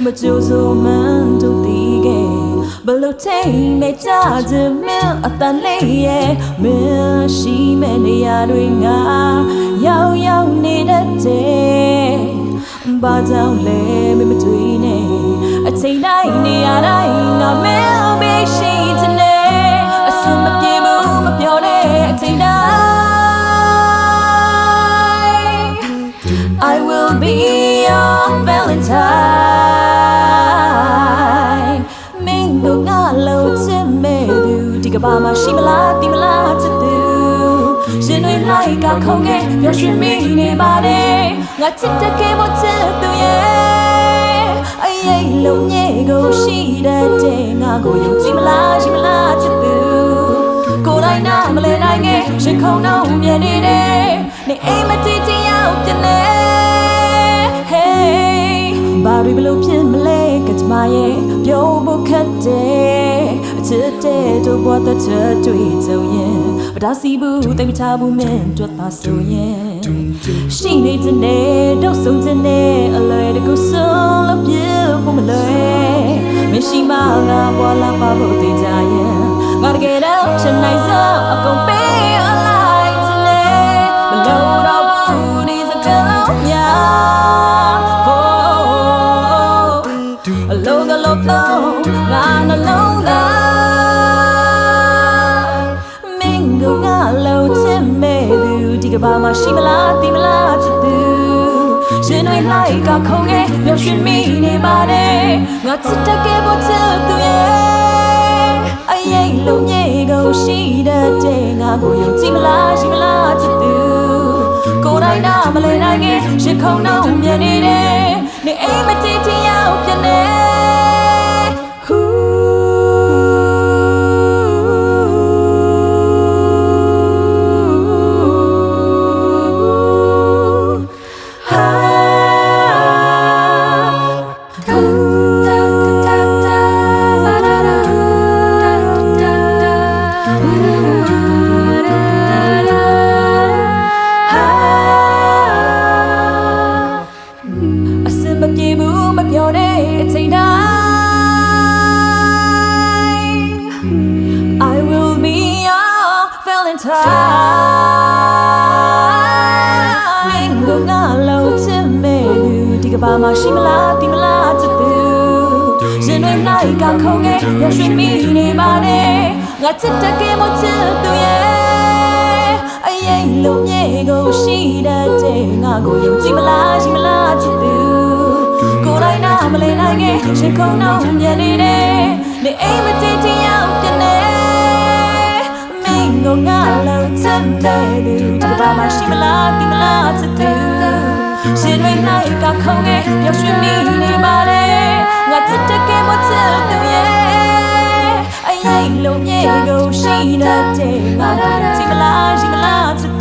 မကြိုးစို့မှန်းတို့တည်ခဲ့ဘလို့ထိတ်မဲ့ကြခြင်းမင်းအတန်လေးရဲ့မင်းရှိမဲ့နေရာတွေငါရောက်နေတတ်တယ်ဘာကြောင့်လဲမမတွေ့နဲ့အချိန်တိုင်းနေရာတိုင်းငါမင်းပဲရှိတဲ့အစမပြေဘူးမပြောတဲ့အချိန်တိုင်း I will be your Valentine မင်းတို့ငါလို့ချစ်မဲ့သူဒီကဘာမှရှိမလားဒီမလားချစ်သူရှင်တွေလိုက်ကခုန်ခဲ့ပျော်ရွှင်မိနေပါတယ်ငါချစ်တဲ့ကေမို့ချစ်သူရဲ့အရေးလုံးညေကိုရှိတတ်တဲ့ငါကိုယုံကြည်မလားရှိမလားချစ်သူကိုယ်တိုင်နာမလဲနိုင်ခဲ့ရှင်ခုန်တော့မြင်နေတယ်နေအိမ်မတည်တည်ရောက်ပြနေဘာတွေဘလို့ဖြစ်မလဲကကြမရဲ့ပြောဖို့ခက်တယ်အချစ်တဲ့တို့ဘောတဲ့တွေ့ကြုံရင်ဗဒါစီဘူးတိတ်မချဘူးမင်းတို့သာဆိုရင်ရှိနေတဲ့တို့ဆုံးတဲ့အလွယ်တကူဆုံးလို့ပြေဖို့မလွယ်မရှိမှငါပေါ်လာပါဖို့တည်ကြရင်ငါတကယ်တော့ချင်နိုင်စို့အကုန်ပေးအလိုက်ချင်လေမလို့တော့ဘူးဒီစကားလုံးများအလုံးကလုံးတော့ငါနှလုံးသားမင်းကငါလုံးချစ်မဲ့သူဒီကဘာမှရှိမလားသိမလားချစ်သူရှင်တွေလိုက်ကခုန်ခဲ့ပျော်ရွှင်မိနေပါတယ်ငါချစ်တဲ့ကေဘောချစ်သူရဲ့အရေးလုံးမြေကိုရှိတတ်တဲ့ငါကိုယုံကြည်မလားရှိမလားချစ်သူကိုယ်တိုင်နာမလဲနိုင်ခဲ့ရှင်ခုန်တော့မြင်နေတယ်နေအိမ်မတည်တည်ရောက်ပြနေမပြေဘူးမပြောတဲ့အချိန်တိုင်း I will be your Valentine ကိုငါလို့ချစ်မဲ့သူဒီကဘာမှရှိမလားဒီမလားချစ်သူရှင်တွေလိုက်ကခုန်ခဲ့ပျော်ရွှင်မိနေပါတယ်ငါချစ်တဲ့ကေမို့ချစ်သူရဲ့အရေးလုံးမြေကိုရှိတတ်တဲ့ငါကိုယုံကြည်မလားရှိမလားချစ်သူကိုယ်တိုင်နာမလဲနိုင်ခဲ့ရှင်ခုန်တော့မြင်နေတယ်နေအိမ်မတည်တည်ရောက်ပြနေမင်းကိုငါလို့ချစ်တဲ့သူဒီကဘာမှရှိမလားဒီမလားချစ်သူရှင်တွေလိုက်ကခုန်ခဲ့ပျော်ရွှင်မိနေပါတယ်ငါချစ်တဲ့ကေမို့ချစ်သူရဲ့အရေးလုံးမြေကိုရှိတတ်တဲ့ငါကြည့်မလားရှိမလားချစ်